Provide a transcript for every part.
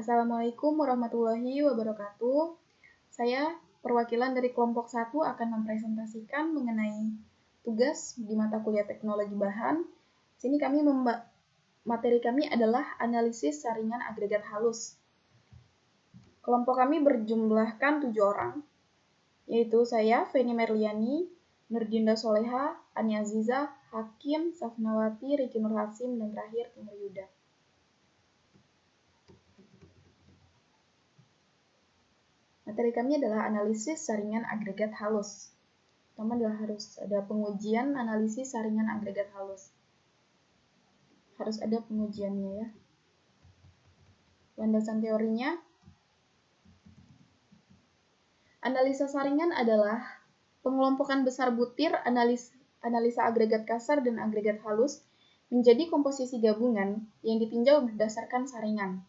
Assalamualaikum warahmatullahi wabarakatuh. Saya perwakilan dari kelompok 1 akan mempresentasikan mengenai tugas di mata kuliah teknologi bahan. Sini materi kami adalah analisis saringan agregat halus. Kelompok kami berjumlahkan 7 orang, yaitu saya, Feni Merliani, Nurdinda Soleha, Ani Azizah, Hakim, Safnawati, Riki Nur Hasim, dan terakhir Timur Yuda. Materi kami adalah analisis saringan agregat halus. Pertama adalah harus ada pengujian analisis saringan agregat halus. Harus ada pengujiannya ya. Landasan teorinya, analisa saringan adalah pengelompokan besar butir analisa agregat kasar dan agregat halus menjadi komposisi gabungan yang ditinjau berdasarkan saringan.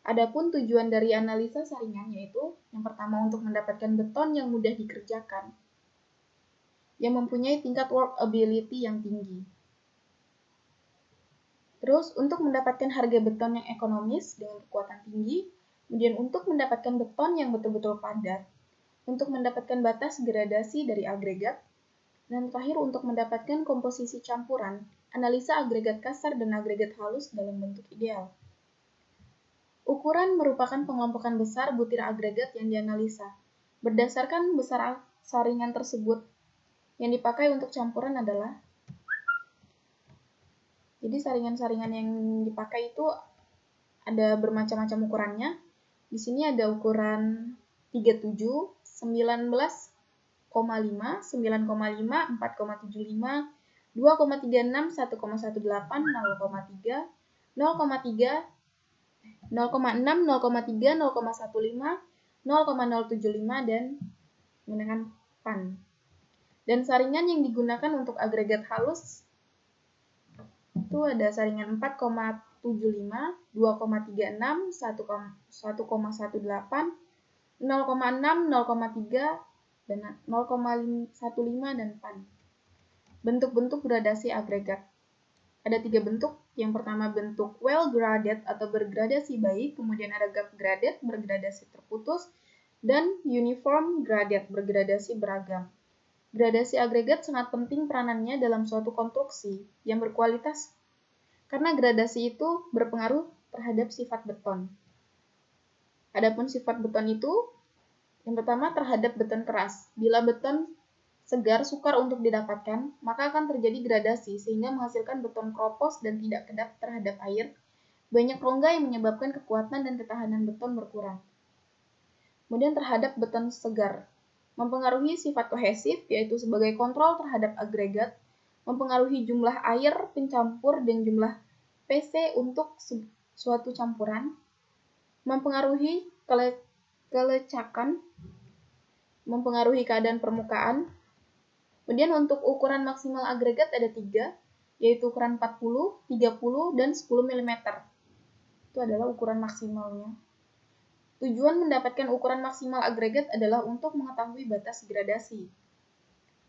Adapun tujuan dari analisa saringan yaitu yang pertama untuk mendapatkan beton yang mudah dikerjakan, yang mempunyai tingkat workability yang tinggi. Terus untuk mendapatkan harga beton yang ekonomis dengan kekuatan tinggi, kemudian untuk mendapatkan beton yang betul-betul padat, untuk mendapatkan batas gradasi dari agregat, dan terakhir untuk mendapatkan komposisi campuran, analisa agregat kasar dan agregat halus dalam bentuk ideal. Ukuran merupakan pengelompokan besar butir agregat yang dianalisa. Berdasarkan besar saringan tersebut, yang dipakai untuk campuran adalah, jadi saringan-saringan yang dipakai itu ada bermacam-macam ukurannya. Di sini ada ukuran 37, 19,5, 9,5, 4,75, 2,36, 1,18, 0,3, 0,6, 0,3, 0,15, 0,075, dan menggunakan pan. Dan saringan yang digunakan untuk agregat halus itu ada saringan 4,75, 2,36, 1,18, 0,6, 0,3, dan 0,15 dan pan. Bentuk-bentuk gradasi agregat. Ada 3 bentuk. Yang pertama bentuk well graded atau bergradasi baik, kemudian ada gap graded bergradasi terputus, dan uniform graded bergradasi beragam. Gradasi agregat sangat penting peranannya dalam suatu konstruksi yang berkualitas karena gradasi itu berpengaruh terhadap sifat beton. Adapun sifat beton itu yang pertama terhadap beton keras. Bila beton segar sukar untuk didapatkan, maka akan terjadi gradasi sehingga menghasilkan beton kropos dan tidak kedap terhadap air. Banyak rongga yang menyebabkan kekuatan dan ketahanan beton berkurang. Kemudian terhadap beton segar, mempengaruhi sifat kohesif, yaitu sebagai kontrol terhadap agregat, mempengaruhi jumlah air pencampur dan jumlah PC untuk suatu campuran, mempengaruhi kelecakan, mempengaruhi keadaan permukaan. Kemudian untuk ukuran maksimal agregat ada 3, yaitu ukuran 40, 30, dan 10 mm. Itu adalah ukuran maksimalnya. Tujuan mendapatkan ukuran maksimal agregat adalah untuk mengetahui batas gradasi.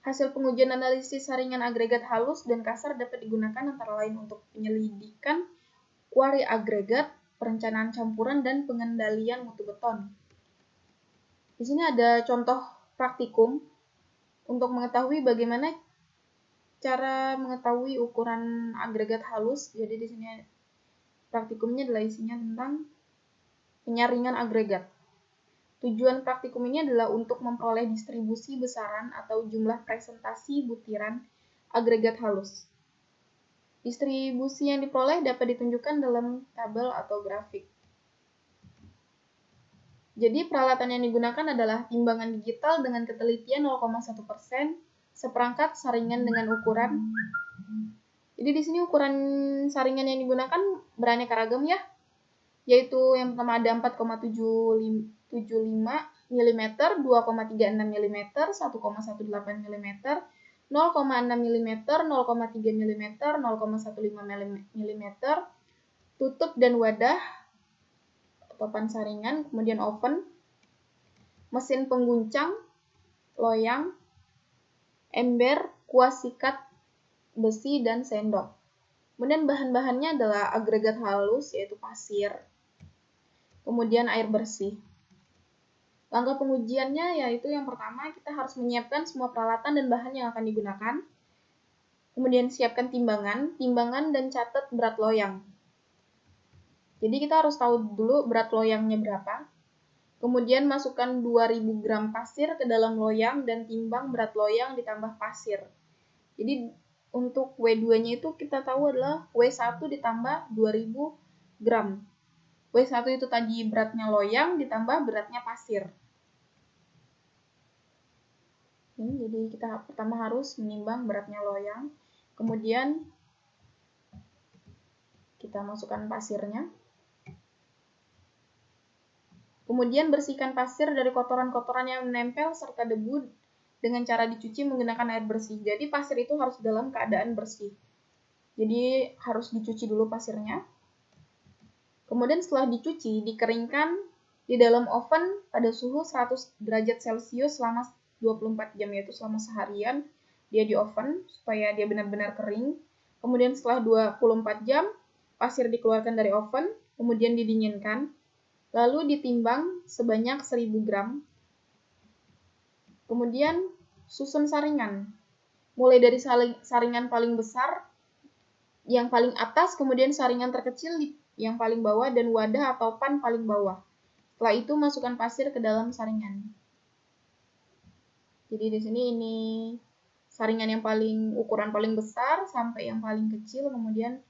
Hasil pengujian analisis saringan agregat halus dan kasar dapat digunakan antara lain untuk penyelidikan kuari agregat, perencanaan campuran, dan pengendalian mutu beton. Di sini ada contoh praktikum untuk mengetahui bagaimana cara mengetahui ukuran agregat halus. Jadi di sini praktikumnya adalah isinya tentang penyaringan agregat. Tujuan praktikum ini adalah untuk memperoleh distribusi besaran atau jumlah presentasi butiran agregat halus. Distribusi yang diperoleh dapat ditunjukkan dalam tabel atau grafik. Jadi peralatan yang digunakan adalah timbangan digital dengan ketelitian 0,1%, seperangkat saringan dengan ukuran. Jadi di sini ukuran saringan yang digunakan beraneka ragam ya. Yaitu yang pertama ada 4,75 mm, 2,36 mm, 1,18 mm, 0,6 mm, 0,3 mm, 0,15 mm, tutup dan wadah atau pan saringan, kemudian oven, mesin pengguncang, loyang, ember, kuas sikat besi, dan sendok. Kemudian bahan-bahannya adalah agregat halus yaitu pasir. kemudian air bersih. Langkah pengujiannya yaitu yang pertama, kita harus menyiapkan semua peralatan dan bahan yang akan digunakan. Kemudian siapkan timbangan dan catat berat loyang. Jadi kita harus tahu dulu berat loyangnya berapa. Kemudian masukkan 2000 gram pasir ke dalam loyang dan timbang berat loyang ditambah pasir. Jadi untuk W2-nya itu kita tahu adalah W1 ditambah 2000 gram. W1 itu tadi beratnya loyang ditambah beratnya pasir. Jadi kita pertama harus menimbang beratnya loyang. Kemudian kita masukkan pasirnya. Kemudian bersihkan pasir dari kotoran-kotoran yang menempel serta debu dengan cara dicuci menggunakan air bersih. Jadi pasir itu harus dalam keadaan bersih. Jadi harus dicuci dulu pasirnya. Kemudian setelah dicuci, dikeringkan di dalam oven pada suhu 100 derajat Celcius selama 24 jam, yaitu selama seharian dia di oven supaya dia benar-benar kering. Kemudian setelah 24 jam, pasir dikeluarkan dari oven, kemudian didinginkan, lalu ditimbang sebanyak 1000 gram. Kemudian susun saringan, mulai dari saringan paling besar, yang paling atas, kemudian saringan terkecil yang paling bawah, dan wadah atau pan paling bawah. Setelah itu masukkan pasir ke dalam saringan. Jadi di sini ini saringan yang ukuran paling besar sampai yang paling kecil, kemudian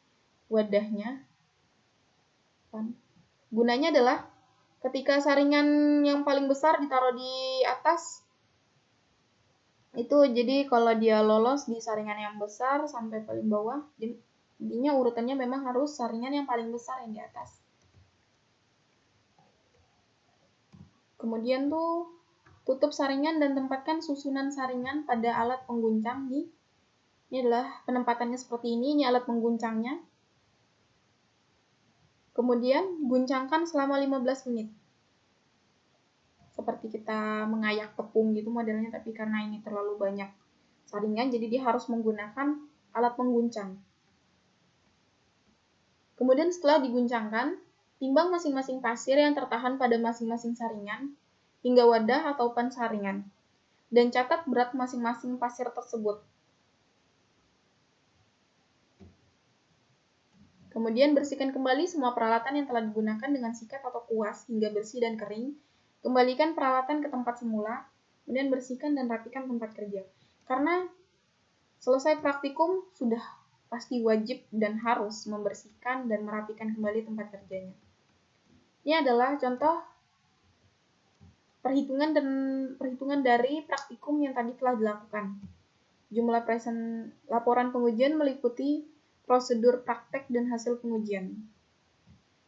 wadahnya. Gunanya adalah ketika saringan yang paling besar ditaruh di atas, itu jadi kalau dia lolos di saringan yang besar sampai paling bawah, intinya urutannya memang harus saringan yang paling besar yang di atas. Kemudian tutup saringan dan tempatkan susunan saringan pada alat pengguncang. Ini adalah penempatannya seperti ini alat pengguncangnya. Kemudian guncangkan selama 15 menit. Seperti kita mengayak tepung gitu modelnya, tapi karena ini terlalu banyak saringan, jadi dia harus menggunakan alat pengguncang. Kemudian setelah diguncangkan, timbang masing-masing pasir yang tertahan pada masing-masing saringan hingga wadah atau pan saringan, dan catat berat masing-masing pasir tersebut. Kemudian bersihkan kembali semua peralatan yang telah digunakan dengan sikat atau kuas hingga bersih dan kering. Kembalikan peralatan ke tempat semula, kemudian bersihkan dan rapikan tempat kerja. Karena selesai praktikum, sudah pasti wajib dan harus membersihkan dan merapikan kembali tempat kerjanya. Ini adalah contoh perhitungan dari praktikum yang tadi telah dilakukan. Jumlah laporan pengujian meliputi prosedur praktek dan hasil pengujian.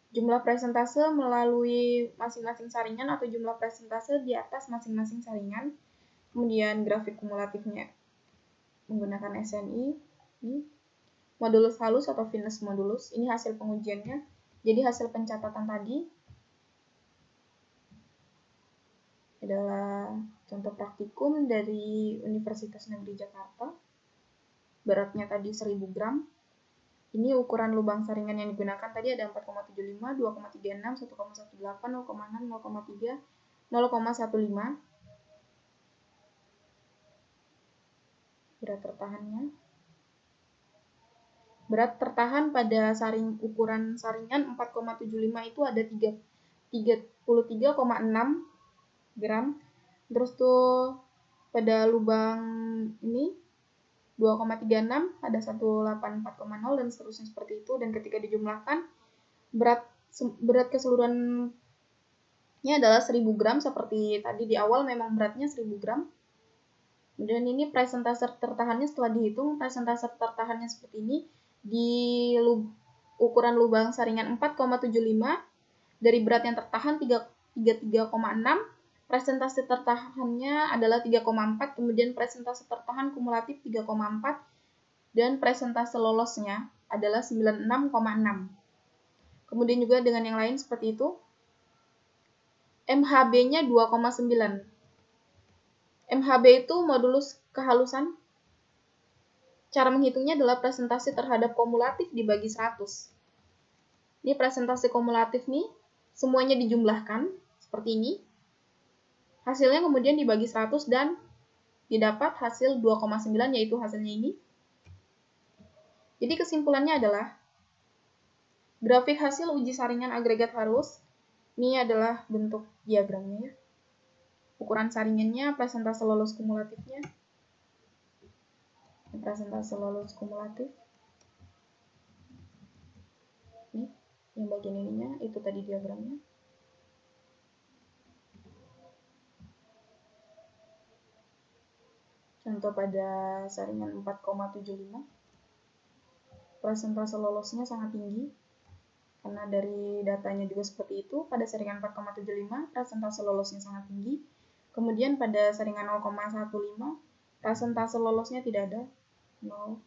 Jumlah persentase melalui masing-masing saringan atau jumlah persentase di atas masing-masing saringan. Kemudian grafik kumulatifnya menggunakan SNI. Modulus halus atau finesse modulus. Ini hasil pengujiannya. Jadi hasil pencatatan tadi adalah contoh praktikum dari Universitas Negeri Jakarta. Beratnya tadi 1000 gram. Ini ukuran lubang saringan yang digunakan tadi ada 4,75, 2,36, 1,18, 0,6, 0,3, 0,15. Berat tertahannya. Berat tertahan pada ukuran saringan 4,75 itu ada 33,6 gram. Terus pada lubang ini 2,36 ada 184,0 dan seterusnya seperti itu. Dan ketika dijumlahkan berat keseluruhannya adalah 1000 gram seperti tadi di awal, memang beratnya 1000 gram. Dan ini presentase tertahannya setelah dihitung, presentase tertahannya seperti ini. Di ukuran lubang saringan 4,75 dari berat yang tertahan 33,6, presentase tertahannya adalah 3,4, kemudian presentase tertahan kumulatif 3,4, dan presentase lolosnya adalah 96,6. Kemudian juga dengan yang lain seperti itu. MHB-nya 2,9. MHB itu modulus kehalusan. Cara menghitungnya adalah presentase terhadap kumulatif dibagi 100. Ini presentase kumulatif nih, semuanya dijumlahkan seperti ini. Hasilnya kemudian dibagi 100 dan didapat hasil 2,9, yaitu hasilnya ini. Jadi kesimpulannya adalah grafik hasil uji saringan agregat halus, ini adalah bentuk diagramnya ya. Ukuran saringannya, persentase lolos kumulatifnya. Persentase lolos kumulatif. Ini yang bagian ininya, itu tadi diagramnya. Contoh pada saringan 4,75. Persentase lolosnya sangat tinggi. Karena dari datanya juga seperti itu, pada saringan 4,75 persentase lolosnya sangat tinggi. Kemudian pada saringan 0,15 persentase lolosnya tidak ada, 0.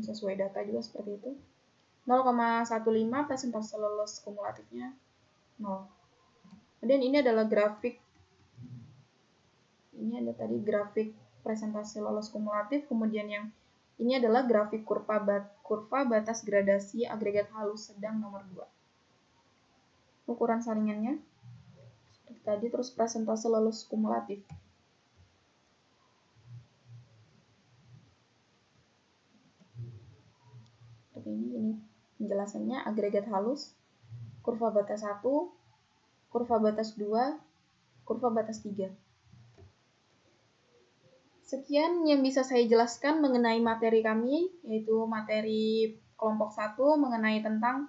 Sesuai data juga seperti itu. 0,15 persentase lolos kumulatifnya 0. Kemudian ini adalah grafik. Ini ada tadi grafik presentasi lolos kumulatif, kemudian yang ini adalah grafik kurva batas gradasi agregat halus sedang nomor 2. Ukuran saringannya seperti tadi, terus presentase lolos kumulatif. Seperti ini penjelasannya, agregat halus, kurva batas 1, kurva batas 2, kurva batas 3. Sekian yang bisa saya jelaskan mengenai materi kami, yaitu materi kelompok 1 mengenai tentang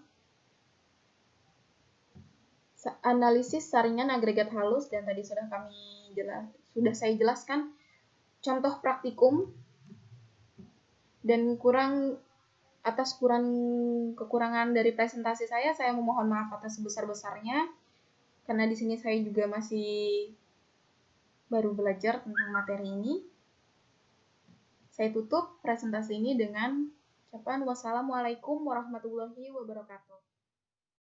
analisis saringan agregat halus, dan tadi sudah saya jelaskan contoh praktikum, dan kekurangan dari presentasi saya memohon maaf atas sebesar-besarnya, karena di sini saya juga masih baru belajar tentang materi ini. Saya tutup presentasi ini dengan ucapan wassalamualaikum warahmatullahi wabarakatuh.